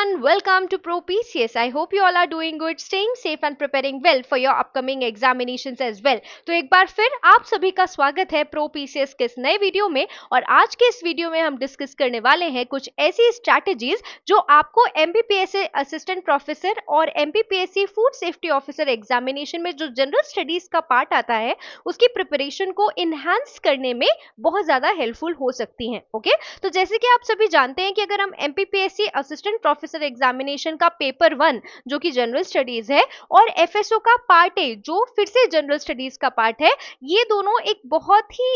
everyone, welcome to Pro PCS. I hope you all are doing good, staying safe and preparing well for your upcoming examinations as well. तो एक बार फिर आप सभी का स्वागत है Pro PCS के इस नए वीडियो में। और आज के इस वीडियो में हम डिस्कस करने वाले हैं कुछ ऐसी स्ट्रैटेजीज जो आपको MPPSC असिस्टेंट प्रोफेसर और MPPSC food safety officer examination में जो जनरल स्टडीज का पार्ट आता है उसकी प्रिपरेशन को इनहांस करने में बहुत ज्यादा हेल्पफुल हो सकती हैं। ओके, तो जैसे कि आप सभी जानते हैं कि अगर हम MPPSC असिस्टेंट प्रोफेसर एग्जामिनेशन का पेपर 1 जो कि जनरल स्टडीज है और FSO का पार्ट ए जो फिर से जनरल स्टडीज का पार्ट है, ये दोनों एक बहुत ही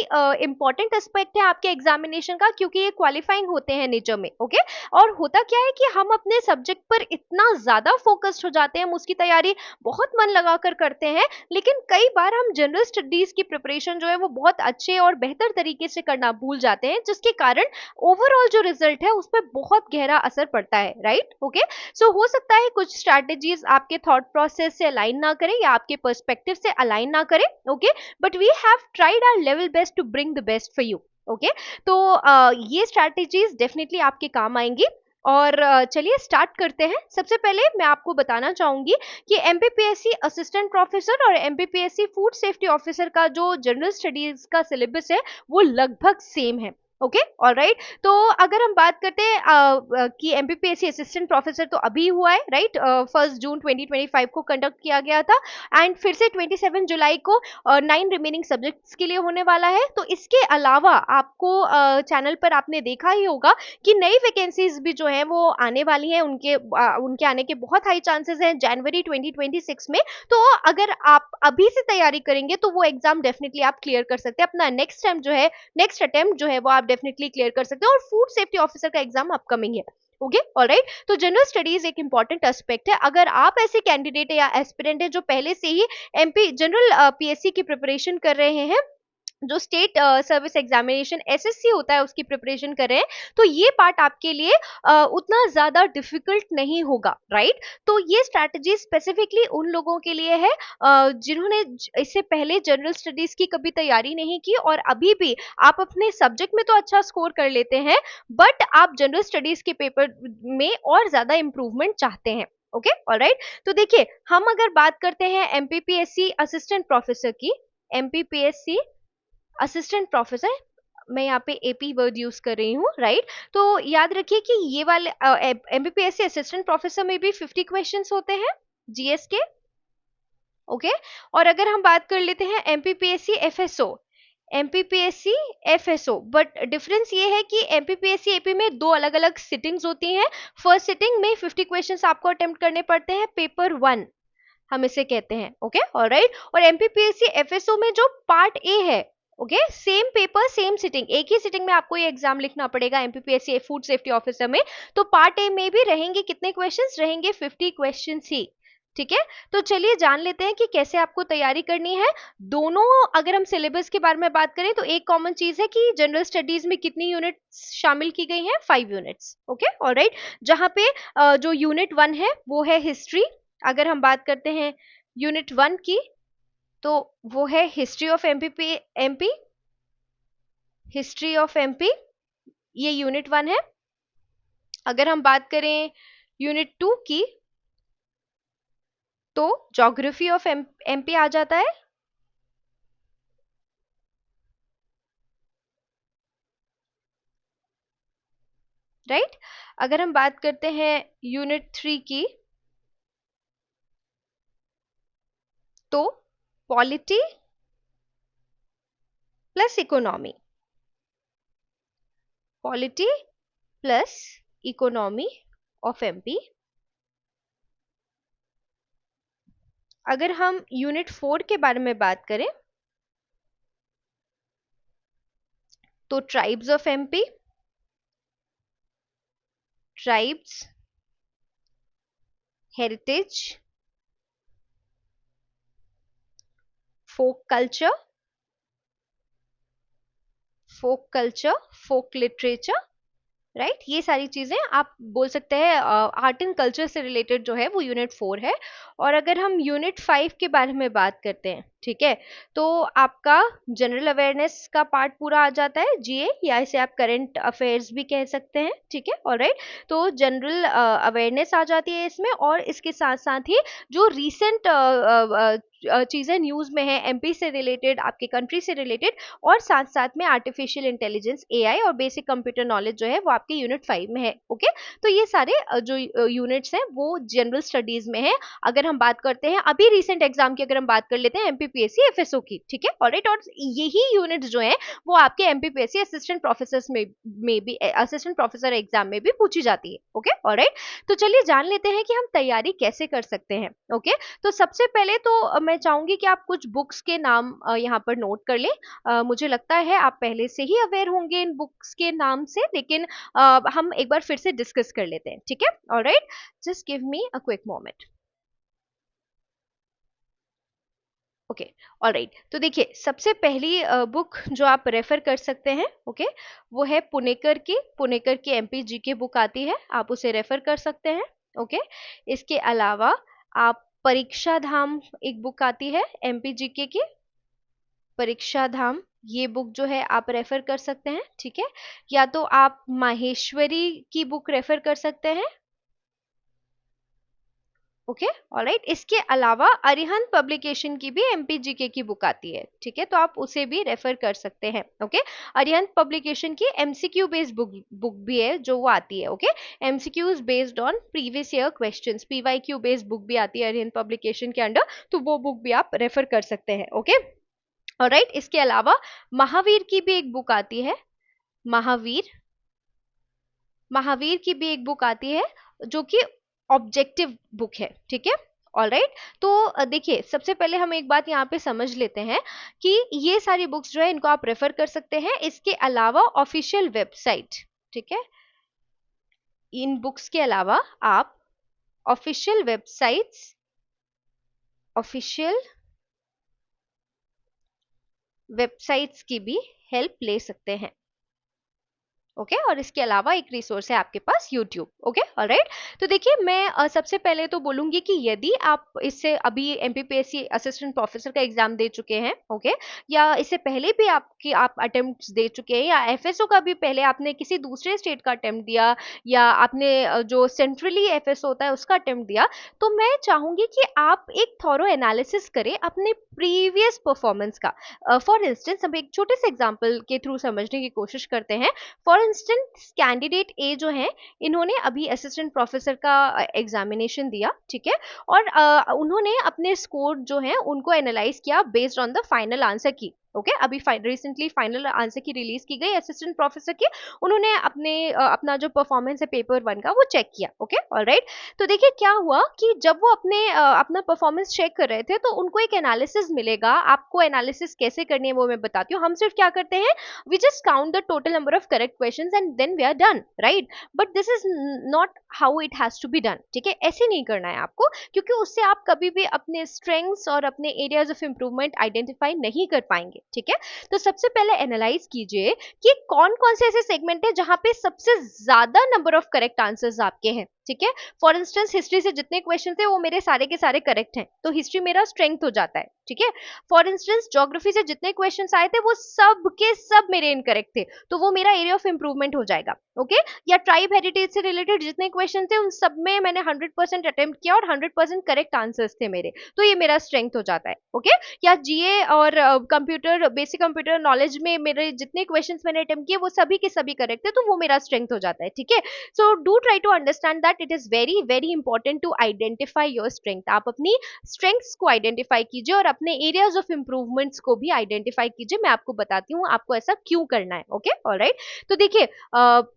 इंपॉर्टेंट एस्पेक्ट है आपके एग्जामिनेशन का, क्योंकि ये क्वालिफाइंग होते हैं नेचर में। ओके, और होता क्या है कि हम अपने सब्जेक्ट पर इतना ज्यादा फोकस्ड हो जाते हैं, हम उसकी तैयारी बहुत मन लगाकर करते हैं, लेकिन कई बार हम जनरल स्टडीज की प्रिपरेशन जो है वो बहुत अच्छे और बेहतर तरीके से करना भूल जाते हैं, जिसके कारण ओवरऑल जो रिजल्ट है उस पर बहुत गहरा असर पड़ता है। राइट? ओके, सो हो सकता है कुछ स्ट्रैटेजीज आपके थॉट प्रोसेस से अलाइन ना करें या आपके पर्सपेक्टिव से अलाइन ना करें। Okay, but we have tried our level best to bring the best for you. Okay, तो ये स्ट्रैटेजीज डेफिनेटली आपके काम आएंगी। और चलिए स्टार्ट करते हैं। सबसे पहले मैं आपको बताना चाहूंगी कि MPPSC असिस्टेंट प्रोफेसर और MPPSC फूड सेफ्टी ऑफिसर का जो जनरल स्टडीज का सिलेबस है वो लगभग सेम है। Okay, alright. तो अगर हम बात करते हैं कि MPPSC असिस्टेंट प्रोफेसर तो अभी हुआ है, राइट? 1 जून 2025 को कंडक्ट किया गया था एंड फिर से 27 जुलाई को 9 रिमेनिंग सब्जेक्ट्स के लिए होने वाला है। तो इसके अलावा आपको चैनल पर आपने देखा ही होगा कि नई वैकेंसीज भी जो है वो आने वाली हैं। उनके आने के बहुत हाई चांसेस हैं जनवरी 2026 में। तो अगर आप अभी से तैयारी करेंगे तो वो एग्जाम डेफिनेटली आप क्लियर कर सकते हैं। अपना नेक्स्ट अटेम्प्ट जो है वो आप डेफिनेटली क्लियर कर सकते हैं। और फूड सेफ्टी ऑफिसर का एग्जाम अपकमिंग है। Okay, alright. तो जनरल स्टडीज एक इंपॉर्टेंट एस्पेक्ट है। अगर आप ऐसे कैंडिडेट है या एस्पिरेंट है जो पहले से ही MP जनरल PSC की प्रिपरेशन कर रहे हैं, जो स्टेट सर्विस एग्जामिनेशन SSC होता है उसकी प्रिपरेशन कर रहे हैं, तो ये पार्ट आपके लिए उतना ज्यादा डिफिकल्ट नहीं होगा। राइट? तो ये स्ट्रैटेजी स्पेसिफिकली उन लोगों के लिए है जिन्होंने इससे पहले जनरल स्टडीज की कभी तैयारी नहीं की और अभी भी आप अपने सब्जेक्ट में तो अच्छा स्कोर कर लेते हैं, बट आप जनरल स्टडीज के पेपर में और ज्यादा इंप्रूवमेंट चाहते हैं। Okay, alright. तो देखिए, हम अगर बात करते हैं MPPSC असिस्टेंट प्रोफेसर की, MPPSC असिस्टेंट प्रोफेसर, मैं यहाँ पे AP वर्ड यूज कर रही हूँ। राइट? तो याद रखिए कि ये वाले MPPSC असिस्टेंट प्रोफेसर में भी 50 क्वेश्चंस होते हैं GS के। ओके, और अगर हम बात कर लेते हैं MPPSC FSO, बट डिफरेंस ये है कि MPPSC AP में दो अलग अलग सिटिंग्स होती हैं। फर्स्ट सिटिंग में 50 क्वेश्चंस आपको अटेम्प्ट करने पड़ते हैं, पेपर 1 हम इसे कहते हैं। Okay, alright. और MPPSC FSO में जो पार्ट ए है, okay, same paper same sitting, एक ही सिटिंग में आपको ये एग्जाम लिखना पड़ेगा MPPSC फूड सेफ्टी ऑफिसर में। तो पार्ट ए में भी रहेंगे कितने क्वेश्चंस? रहेंगे 50 क्वेश्चंस ही। ठीक है, तो चलिए जान लेते हैं कि कैसे आपको तैयारी करनी है दोनों। अगर हम सिलेबस के बारे में बात करें तो एक कॉमन चीज है कि जनरल स्टडीज में कितनी यूनिट्स शामिल की गई हैं? 5 यूनिट्स। Okay, alright. जहां पे जो यूनिट 1 है वो है हिस्ट्री। अगर हम बात करते हैं यूनिट 1 की, तो वो है history of MP, history of MP, ये यूनिट 1 है। अगर हम बात करें यूनिट 2 की, तो ज्योग्राफी ऑफ MP आ जाता है। राइट? अगर हम बात करते हैं यूनिट 3 की, तो polity plus economy, polity plus economy of MP। अगर हम यूनिट 4 के बारे में बात करें तो tribes of MP, tribes, heritage, folk culture, folk literature right ये सारी चीजें आप बोल सकते हैं आर्ट एंड कल्चर से रिलेटेड जो है वो यूनिट 4 है। और अगर हम यूनिट 5 के बारे में बात करते हैं, ठीक है, तो आपका जनरल अवेयरनेस का पार्ट पूरा आ जाता है, जीए, या इसे आप करंट अफेयर्स भी कह सकते हैं, ठीक है, ऑलराइट। तो जनरल अवेयरनेस आ जाती है इसमें, और इसके साथ साथ ही जो रीसेंट चीजें न्यूज में है एमपी से रिलेटेड, आपके कंट्री से रिलेटेड, और साथ साथ में आर्टिफिशियल इंटेलिजेंस, एआई, और बेसिक कंप्यूटर नॉलेज जो है वो आपके यूनिट 5 में है। ओके, तो ये सारे जो यूनिट्स हैं वो जनरल स्टडीज में है। अगर हम बात करते हैं अभी रिसेंट एग्जाम की, अगर हम बात कर लेते हैं एमपीपीएससी एफएसओ की, ठीक है, ऑलराइट, और यही यूनिट्स जो है वो आपके एमपीपीएससी असिस्टेंट प्रोफेसर में भी, असिस्टेंट प्रोफेसर एग्जाम में भी पूछी जाती है। ओके, ऑलराइट, तो चलिए जान लेते हैं कि हम तैयारी कैसे कर सकते हैं। ओके, तो सबसे पहले तो मैं चाहूंगी कि आप कुछ बुक्स के नाम यहाँ पर नोट कर लें। मुझे लगता है आप पहले से ही अवेयर होंगे इन बुक्स के नाम से, लेकिन हम एक बार फिर से डिस्कस कर लेते हैं, ठीक है, alright, just give me a quick moment. Okay, alright, तो देखिए सबसे पहली बुक जो आप रेफर कर सकते हैं, ओके, वो है पुणेकर की एमपी की बुक आती है, आप उसे रेफर कर सकते हैं। ओके, इसके अलावा आप परीक्षा धाम एक बुक आती है एमपी जीके की, परीक्षा धाम, ये बुक जो है आप रेफर कर सकते हैं, ठीक है, या तो आप माहेश्वरी की बुक रेफर कर सकते हैं। ओके, ऑलराइट, इसके अलावा अरिहंत पब्लिकेशन की भी एमपीजीके की बुक आती है, ठीक है, तो आप उसे भी रेफर कर सकते हैं। ओके, अरिहंत पब्लिकेशन की एमसीक्यू बेस्ड बुक भी है जो वो आती है। Okay, MCQs based on previous year questions, PYQ based book भी आती है अरिहंत पब्लिकेशन के अंडर, तो वो बुक भी आप रेफर कर सकते हैं। ओके, ऑलराइट, इसके अलावा महावीर की भी एक बुक आती है, महावीर, महावीर की भी एक बुक आती है जो कि ऑब्जेक्टिव बुक है, ठीक है, ऑलराइट। तो देखिए सबसे पहले हम एक बात यहाँ पे समझ लेते हैं कि ये सारी बुक्स जो है इनको आप रेफर कर सकते हैं। इसके अलावा ऑफिशियल वेबसाइट, ठीक है, इन बुक्स के अलावा आप ऑफिशियल वेबसाइट्स, ऑफिशियल वेबसाइट्स की भी हेल्प ले सकते हैं। ओके, और इसके अलावा एक रिसोर्स है आपके पास यूट्यूब। ओके, ऑलराइट, तो देखिए मैं सबसे पहले तो बोलूंगी कि यदि आप इससे अभी एमपीपीएससी असिस्टेंट प्रोफेसर का एग्जाम दे चुके हैं, ओके, या इससे पहले भी आप अटेम्प्ट्स दे चुके हैं, या एफएसओ का भी पहले आपने किसी दूसरे स्टेट का अटेम्प्ट दिया, या आपने जो सेंट्रली एफएसओ होता है उसका अटेम्प्ट दिया, तो मैं चाहूंगी कि आप एक थॉरो एनालिसिस करें अपने प्रीवियस परफॉर्मेंस का। फॉर इंस्टेंस हम एक छोटे से एग्जाम्पल के थ्रू समझने की कोशिश करते हैं। फॉर इंस्टेंस कैंडिडेट ए जो है, इन्होंने अभी असिस्टेंट प्रोफेसर का एग्जामिनेशन दिया, ठीक है, और उन्होंने अपने स्कोर जो है उनको एनालाइज किया based on the final answer की। ओके, अभी रिसेंटली फाइनल आंसर की रिलीज की गई असिस्टेंट प्रोफेसर की, उन्होंने अपना जो परफॉर्मेंस है पेपर 1 का वो चेक किया। ओके, ऑलराइट, तो देखिए क्या हुआ कि जब वो अपना परफॉर्मेंस चेक कर रहे थे तो उनको एक एनालिसिस मिलेगा। आपको एनालिसिस कैसे करनी है वो मैं बताती हूँ। हम सिर्फ क्या करते हैं, we just count the total number of correct questions and then we are done, right? But this is not how it has to be done, ठीक है, ऐसे नहीं करना है आपको, क्योंकि उससे आप कभी भी अपने स्ट्रेंथ्स और अपने एरियाज ऑफ इंप्रूवमेंट आइडेंटिफाई नहीं कर पाएंगे, ठीक है। तो सबसे पहले एनालाइज कीजिए कि कौन कौन से ऐसे सेगमेंट है जहां पे सबसे ज्यादा नंबर ऑफ करेक्ट आंसर्स आपके हैं, ठीक है। फॉर इंस्टेंस हिस्ट्री से जितने क्वेश्चन थे वो मेरे सारे के सारे करेक्ट हैं, तो हिस्ट्री मेरा स्ट्रेंथ हो जाता है, ठीक है। फॉर इंस्टेंस ज्योग्राफी से जितने क्वेश्चंस आए थे वो सब के सब मेरे इनकरेक्ट थे, तो वो मेरा एरिया ऑफ इंप्रूवमेंट हो जाएगा। ओके, या ट्राइब हेरिटेज से रिलेटेड जितने क्वेश्चन थे उन सब में मैंने 100% अटेम्प्ट किया और 100% करेक्ट आंसर्स थे मेरे, तो ये मेरा स्ट्रेंथ हो जाता है। ओके, या जीए और कंप्यूटर, बेसिक कंप्यूटर नॉलेज में मेरे जितने क्वेश्चंस मैंने अटेम्प्ट किए वो सभी के सभी करेक्ट थे, तो वो मेरा स्ट्रेंथ हो जाता है, ठीक है। So do try to understand that it is very very important to identify your strength. आप अपनी स्ट्रेंथ्स को आइडेंटिफाई कीजिए और अपने एरियाज ऑफ इंप्रूवमेंट्स को भी आइडेंटिफाई कीजिए। मैं आपको बताती हूँ आपको ऐसा क्यों करना है। ओके, ऑलराइट, तो देखिए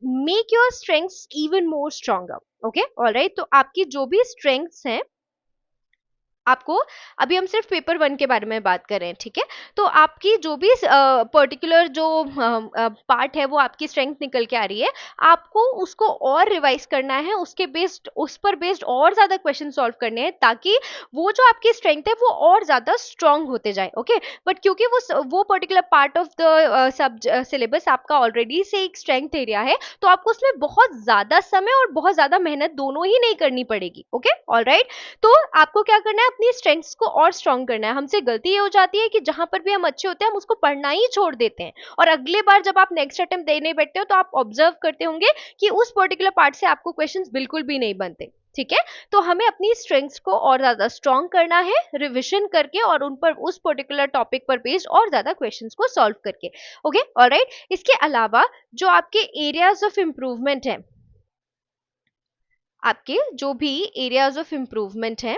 make your strengths even more stronger. Okay, alright, तो आपकी जो भी स्ट्रेंथ्स हैं आपको, अभी हम सिर्फ पेपर 1 के बारे में बात कर रहे हैं, ठीक है। तो आपकी जो भी पर्टिकुलर जो पार्ट है वो आपकी स्ट्रेंथ निकल के आ रही है, आपको उसको और रिवाइज करना है, उसके बेस्ड, उस पर बेस्ड और ज्यादा क्वेश्चन सॉल्व करने हैं, ताकि वो जो आपकी स्ट्रेंथ है वो और ज्यादा स्ट्रांग होते जाए, ओके। बट क्योंकि वो particular part of the sub syllabus आपका ऑलरेडी से एक स्ट्रेंथ एरिया है, तो आपको उसमें बहुत ज्यादा समय और बहुत ज्यादा मेहनत दोनों ही नहीं करनी पड़ेगी, ओके, ऑलराइट। तो आपको क्या करना है, अपनी स्ट्रेंथ्स को और स्ट्रांग करना है। हमसे गलती ये हो जाती है कि जहां पर भी हम अच्छे होते हैं हम उसको पढ़ना ही छोड़ देते हैं, और अगले बार जब आप नेक्स्ट अटेम्प्ट देने बैठते हो तो आप ऑब्जर्व करते होंगे कि उस पर्टिकुलर पार्ट से आपको क्वेश्चंस बिल्कुल भी नहीं बनते, ठीक है। तो हमें अपनी स्ट्रेंथ्स को और ज्यादा स्ट्रांग करना है, रिविजन करके और उन पर, उस पर्टिकुलर टॉपिक पर बेस्ड और ज्यादा क्वेश्चंस को सॉल्व करके, ओके, ऑलराइट। इसके अलावा जो आपके एरियाज ऑफ इंप्रूवमेंट है, आपके जो भी एरियाज ऑफ इंप्रूवमेंट है,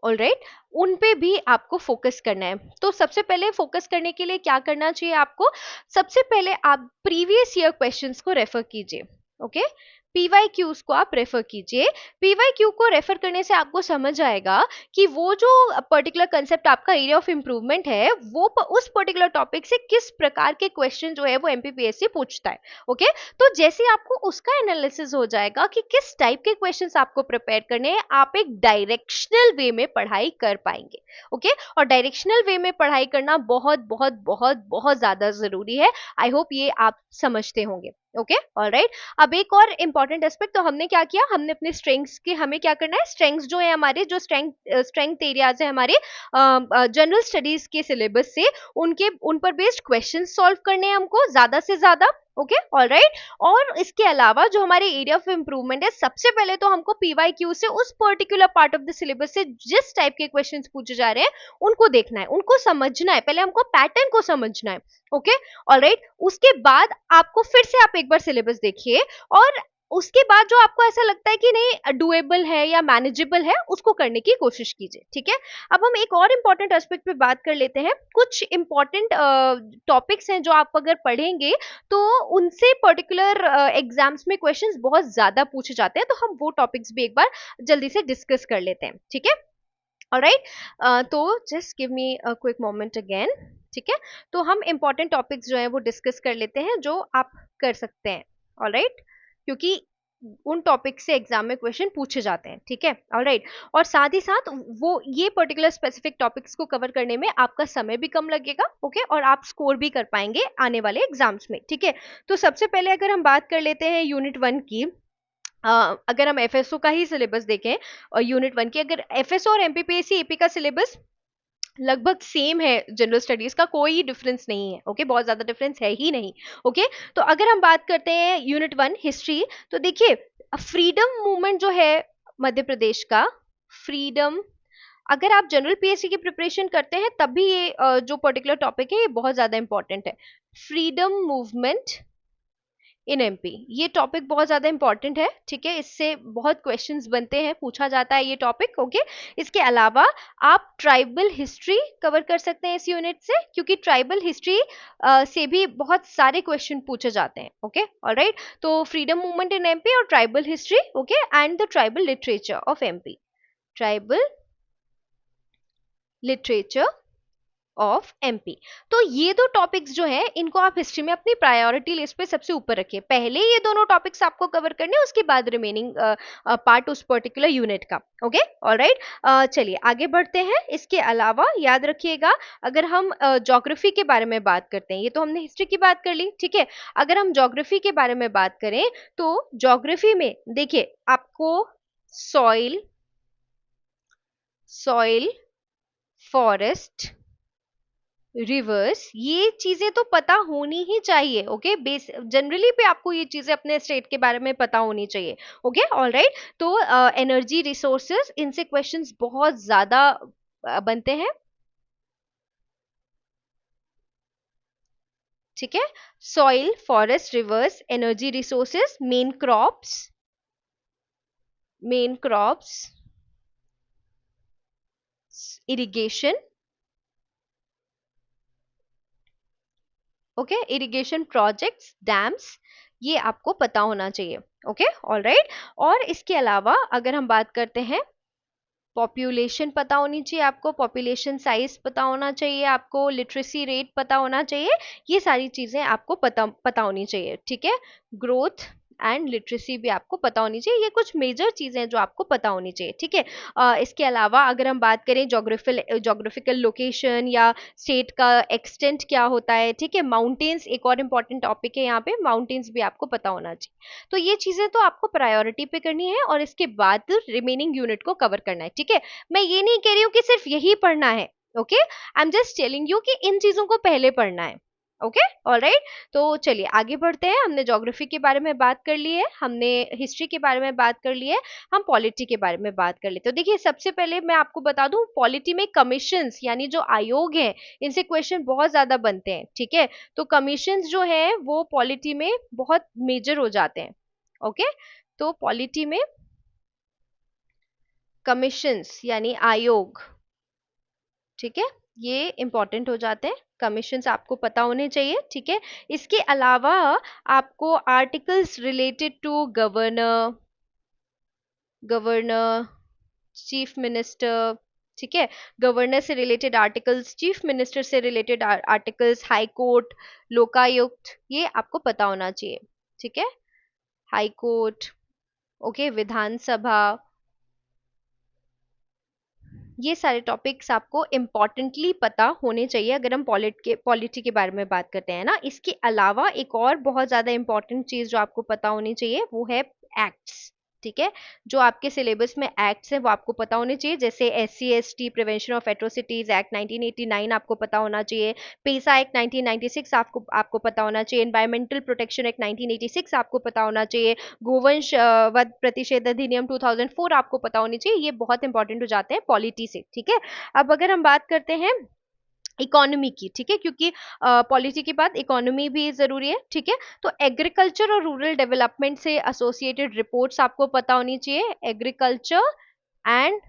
ऑलराइट, उन पे भी आपको फोकस करना है। तो सबसे पहले फोकस करने के लिए क्या करना चाहिए आपको, सबसे पहले आप प्रीवियस ईयर क्वेश्चंस को रेफर कीजिए, ओके। पीवाईक्यूज को आप रेफर कीजिए। पीवाईक्यू को रेफर करने से आपको समझ आएगा कि वो जो पर्टिकुलर कंसेप्ट आपका एरिया ऑफ इंप्रूवमेंट है, वो उस पर्टिकुलर टॉपिक से किस प्रकार के क्वेश्चन जो है वो एमपीपीएससी पूछता है, ओके। तो जैसे आपको उसका एनालिसिस हो जाएगा कि किस टाइप के क्वेश्चंस आपको प्रिपेयर करने हैं, आप एक डायरेक्शनल वे में पढ़ाई कर पाएंगे, ओके। और डायरेक्शनल वे में पढ़ाई करना बहुत बहुत बहुत बहुत ज्यादा जरूरी है। आई होप ये आप समझते होंगे, ओके, ऑलराइट। अब एक और इंपॉर्टेंट एस्पेक्ट, तो हमने क्या किया, हमने अपने स्ट्रेंथ्स के, हमें क्या करना है, स्ट्रेंथ्स जो है हमारे, जो स्ट्रेंथ एरियाज है हमारे जनरल स्टडीज के सिलेबस से, उनके, उन पर बेस्ड क्वेश्चन सॉल्व करने हैं हमको ज्यादा से ज्यादा, ओके, ऑलराइट। और इसके अलावा जो हमारे एरिया ऑफ इंप्रूवमेंट है, सबसे पहले तो हमको पीवाईक्यू से उस particular part of the syllabus से जिस टाइप के क्वेश्चंस पूछे जा रहे हैं उनको देखना है, उनको समझना है, पहले हमको पैटर्न को समझना है, ओके, ऑलराइट। उसके बाद आपको फिर से आप एक बार सिलेबस देखिए, और उसके बाद जो आपको ऐसा लगता है कि नहीं डुएबल है या मैनेजेबल है, उसको करने की कोशिश कीजिए, ठीक है। अब हम एक और इम्पॉर्टेंट एस्पेक्ट पे बात कर लेते हैं। कुछ इम्पॉर्टेंट टॉपिक्स हैं जो आप अगर पढ़ेंगे तो उनसे पर्टिकुलर एग्जाम्स में क्वेश्चंस बहुत ज्यादा पूछे जाते हैं, तो हम वो टॉपिक्स भी एक बार जल्दी से डिस्कस कर लेते हैं, ठीक है, ऑलराइट। तो just give me a quick moment again, ठीक है। तो हम इंपॉर्टेंट टॉपिक्स जो है वो डिस्कस कर लेते हैं जो आप कर सकते हैं, ऑलराइट, क्योंकि उन टॉपिक से एग्जाम में क्वेश्चन पूछे जाते हैं, ठीक है, ऑलराइट। और साथ ही साथ वो ये पर्टिकुलर स्पेसिफिक टॉपिक्स को कवर करने में आपका समय भी कम लगेगा, ओके, और आप स्कोर भी कर पाएंगे आने वाले एग्जाम्स में, ठीक है। तो सबसे पहले अगर हम बात कर लेते हैं यूनिट 1 की, अगर हम एफएसओ का ही सिलेबस देखें, और यूनिट 1 की, अगर एफएसओ और एमपीपीएससी एपी का सिलेबस लगभग सेम है, जनरल स्टडीज का कोई डिफरेंस नहीं है, ओके, बहुत ज्यादा डिफरेंस है ही नहीं, ओके। तो अगर हम बात करते हैं यूनिट 1 हिस्ट्री, तो देखिए फ्रीडम मूवमेंट जो है मध्य प्रदेश का, फ्रीडम, अगर आप जनरल पीएससी की प्रिपरेशन करते हैं तब भी ये जो पर्टिकुलर टॉपिक है ये बहुत ज्यादा इंपॉर्टेंट है। फ्रीडम मूवमेंट इन एमपी, ये टॉपिक बहुत ज्यादा इंपॉर्टेंट है, ठीक है, इससे बहुत क्वेश्चंस बनते हैं, पूछा जाता है ये टॉपिक, ओके। इसके अलावा आप ट्राइबल हिस्ट्री कवर कर सकते हैं इस यूनिट से, क्योंकि ट्राइबल हिस्ट्री से भी बहुत सारे क्वेश्चन पूछे जाते हैं, ओके, ऑलराइट। तो फ्रीडम मूवमेंट इन एमपी और tribal history, okay, and the tribal literature of MP, tribal literature of MP. तो ये दो टॉपिक्स जो हैं इनको आप हिस्ट्री में अपनी प्रायोरिटी लिस्ट पे सबसे ऊपर रखिए, पहले ये दोनों टॉपिक्स आपको कवर करने, उसके बाद रिमेनिंग पार्ट उस पर्टिकुलर यूनिट का, ओके, ऑलराइट। चलिए आगे बढ़ते हैं। इसके अलावा याद रखिएगा, अगर हम ज्योग्राफी के बारे में बात करते हैं, ये तो हमने हिस्ट्री की बात कर ली, ठीक है, अगर हम ज्योग्राफी के बारे में बात करें तो ज्योग्राफी में देखिए आपको सॉइल, सॉइल, फॉरेस्ट, रिवर्स, ये चीजें तो पता होनी ही चाहिए, ओके, बेस जनरली पे आपको ये चीजें अपने स्टेट के बारे में पता होनी चाहिए, ओके, ऑलराइट। तो एनर्जी रिसोर्सेज, इनसे क्वेश्चंस बहुत ज्यादा बनते हैं, ठीक है। Soil, forest, reverse, energy resources, main crops, main crops, irrigation, okay, irrigation projects, dams, ये आपको पता होना चाहिए, ओके, ऑलराइट। और इसके अलावा अगर हम बात करते हैं, पॉपुलेशन पता होनी चाहिए आपको, पॉपुलेशन साइज पता होना चाहिए आपको, लिटरेसी रेट पता होना चाहिए, ये सारी चीजें आपको पता होनी चाहिए, ठीक है। ग्रोथ एंड लिटरेसी भी आपको पता होनी चाहिए, ये कुछ मेजर चीजें हैं जो आपको पता होनी चाहिए, ठीक है। इसके अलावा अगर हम बात करें जोग्राफिकल लोकेशन या स्टेट का एक्सटेंट क्या होता है, ठीक है। माउंटेन्स एक और इम्पॉर्टेंट टॉपिक है यहाँ पे, माउंटेन्स भी आपको पता होना चाहिए। तो ये चीजें तो आपको प्रायोरिटी पे करनी है और इसके बाद रिमेनिंग यूनिट को कवर करना है, ठीक है। मैं ये नहीं कह रही हूँ कि सिर्फ यही पढ़ना है, okay, I am just telling you कि इन चीजों को पहले पढ़ना है, ओके, ऑलराइट। तो चलिए आगे बढ़ते हैं। हमने ज्योग्राफी के बारे में बात कर ली है, हमने हिस्ट्री के बारे में बात कर ली है, हम पॉलिटी के बारे में बात कर लेते हैं। तो देखिए सबसे पहले मैं आपको बता दूं, पॉलिटी में कमीशंस यानी जो आयोग हैं, इनसे क्वेश्चन बहुत ज्यादा बनते हैं, ठीक है। तो कमीशंस जो है वो पॉलिटी में बहुत मेजर हो जाते हैं, ओके। तो पॉलिटी में कमीशंस यानी आयोग, ठीक है, ये इंपॉर्टेंट हो जाते हैं। कमीशंस आपको पता होने चाहिए, ठीक है। इसके अलावा आपको articles related to governor chief minister, ठीक है, गवर्नर से रिलेटेड आर्टिकल्स, चीफ मिनिस्टर से related articles, high court, Lokayukta, ये आपको पता होना चाहिए, ठीक है। हाई कोर्ट, ओके, विधानसभा, ये सारे टॉपिक्स आपको इम्पॉर्टेंटली पता होने चाहिए अगर हम पॉलिटी के बारे में बात करते हैं ना। इसके अलावा एक और बहुत ज्यादा इंपॉर्टेंट चीज जो आपको पता होनी चाहिए वो है एक्ट्स, ठीक है। जो आपके सिलेबस में एक्ट्स हैं वो आपको पता होने चाहिए, जैसे SC/ST prevention of atrocities act 1989 आपको पता होना चाहिए, पेसा एक्ट 1996 आपको पता होना चाहिए, एनवायरमेंटल प्रोटेक्शन एक्ट 1986 आपको पता होना चाहिए, गोवंश वध प्रतिषेध अधिनियम 2004 आपको पता होनी चाहिए। ये बहुत इंपॉर्टेंट हो जाते हैं पॉलिटी से, ठीक है। अब अगर हम बात करते हैं इकोनॉमी की, ठीक है, क्योंकि पॉलिटी के बाद इकोनॉमी भी जरूरी है, ठीक है। तो एग्रीकल्चर और रूरल डेवलपमेंट से एसोसिएटेड रिपोर्ट्स आपको पता होनी चाहिए, agriculture and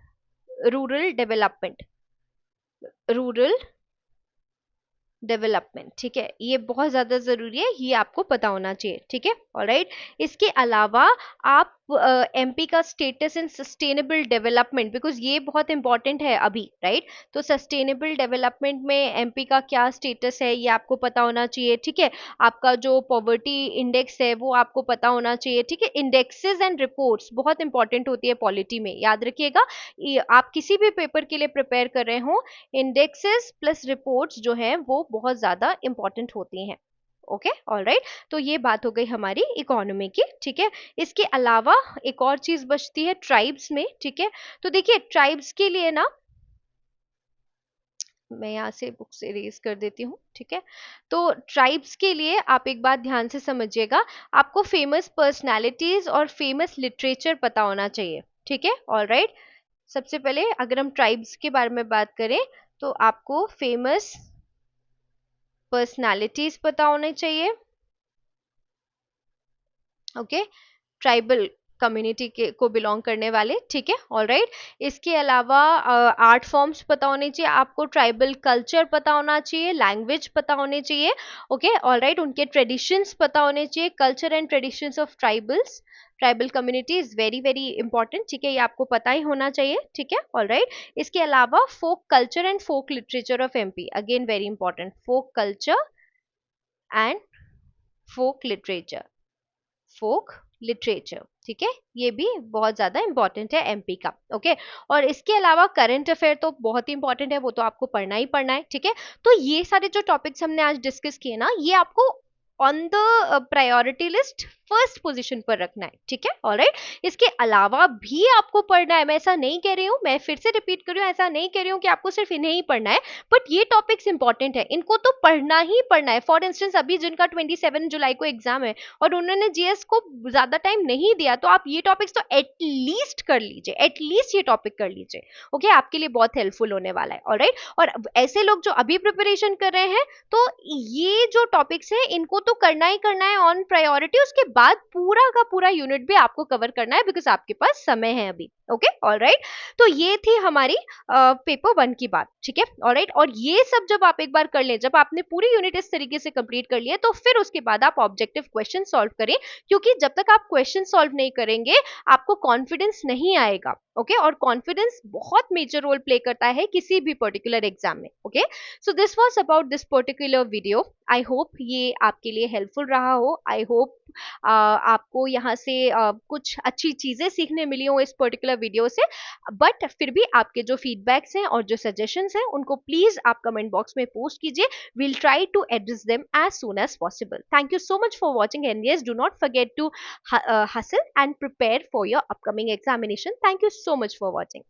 rural development, rural development, ठीक है, ये बहुत ज्यादा जरूरी है, ये आपको पता होना चाहिए, ठीक है, ऑलराइट। इसके अलावा आप एमपी का status in sustainable development, because ये बहुत इंपॉर्टेंट है अभी, राइट। तो सस्टेनेबल डेवलपमेंट में एमपी का क्या स्टेटस है ये आपको पता होना चाहिए, ठीक है। आपका जो पॉवर्टी इंडेक्स है वो आपको पता होना चाहिए, ठीक है। इंडेक्सेस एंड रिपोर्ट्स बहुत इंपॉर्टेंट होती है पॉलिटी में, याद रखिएगा। आप किसी भी पेपर के लिए प्रिपेयर कर रहे हो, इंडेक्सेस प्लस रिपोर्ट्स जो है वो बहुत ज्यादा इंपॉर्टेंट होती हैं, ओके, ऑलराइट। तो ये बात हो गई हमारी इकोनॉमी की, ठीक है। इसके अलावा एक और चीज बचती है ट्राइब्स में, ठीक है। तो देखिए ट्राइब्स के लिए ना, मैं यहाँ से बुक से इरेज कर देती हूँ, ठीक है। तो ट्राइब्स के लिए आप एक बात ध्यान से समझिएगा, आपको फेमस पर्सनालिटीज और फेमस लिटरेचर पता होना चाहिए, ठीक है, ऑलराइट। सबसे पहले अगर हम ट्राइब्स के बारे में बात करें तो आपको फेमस पर्सनालिटीज पता होने चाहिए, ओके, ट्राइबल कम्युनिटी के को बिलोंग करने वाले, ठीक है, ऑलराइट। इसके अलावा आर्ट फॉर्म्स पता होने चाहिए आपको, ट्राइबल कल्चर पता होना चाहिए, लैंग्वेज पता होने चाहिए, ओके, ऑलराइट। उनके ट्रेडिशंस पता होने चाहिए, culture and traditions of tribal community is very very important, ठीक है, ये आपको पता ही होना चाहिए, ठीक है, ऑलराइट। इसके अलावा folk culture and folk literature of MP, again very important, folk culture and folk literature, folk literature, ठीक है, ये भी बहुत ज्यादा इंपॉर्टेंट है एमपी का, ओके। और इसके अलावा करंट अफेयर तो बहुत ही इंपॉर्टेंट है, वो तो आपको पढ़ना ही पढ़ना है, ठीक है। तो ये सारे जो टॉपिक्स हमने आज डिस्कस किए ना, ये आपको on the priority list first position पर रखना है, ठीक है, ऑलराइट। इसके अलावा भी आपको पढ़ना है, मैं ऐसा नहीं कह रही हूँ, मैं फिर से रिपीट कर रही हूँ, ऐसा नहीं कह रही हूँ कि आपको सिर्फ इन्हें ही पढ़ना है, बट ये टॉपिक्स इंपॉर्टेंट है, इनको तो पढ़ना ही पढ़ना है। फॉर इंस्टेंस अभी जिनका 27 जुलाई को एग्जाम है और उन्होंने जीएस को ज्यादा टाइम नहीं दिया, तो आप ये टॉपिक्स तो एटलीस्ट कर लीजिए, एटलीस्ट ये टॉपिक कर लीजिए, ओके, आपके लिए बहुत हेल्पफुल होने वाला है, ऑलराइट। और ऐसे लोग जो अभी प्रिपरेशन कर रहे हैं, तो ये जो टॉपिक्स है इनको तो करना ही करना है ऑन प्रायोरिटी, उसके बाद पूरा का पूरा यूनिट भी आपको कवर करना है बिकॉज आपके पास समय है अभी। Okay, alright. तो ये थी हमारी पेपर 1 की बात, ठीक है, ऑलराइट। और ये सब जब आप एक बार कर लें, जब आपने पूरी यूनिट इस तरीके से कंप्लीट कर लिया, तो फिर उसके बाद आप ऑब्जेक्टिव क्वेश्चन सॉल्व करें, क्योंकि जब तक आप क्वेश्चन सॉल्व नहीं करेंगे आपको कॉन्फिडेंस नहीं आएगा। ओके, और कॉन्फिडेंस बहुत मेजर रोल प्ले करता है किसी भी पर्टिकुलर एग्जाम में। Okay, so this was about this particular video. I hope ये आपके लिए हेल्पफुल रहा हो। आई होप आपको यहाँ से कुछ अच्छी चीजें सीखने मिली हो इस पर्टिकुलर वीडियो से। बट फिर भी आपके जो फीडबैक्स हैं और जो सजेशंस हैं उनको प्लीज आप कमेंट बॉक्स में पोस्ट कीजिए। we'll try to address them as soon as possible. Thank you so much for watching, and yes, do not forget to hustle and prepare for your upcoming examination. Thank you so much for watching.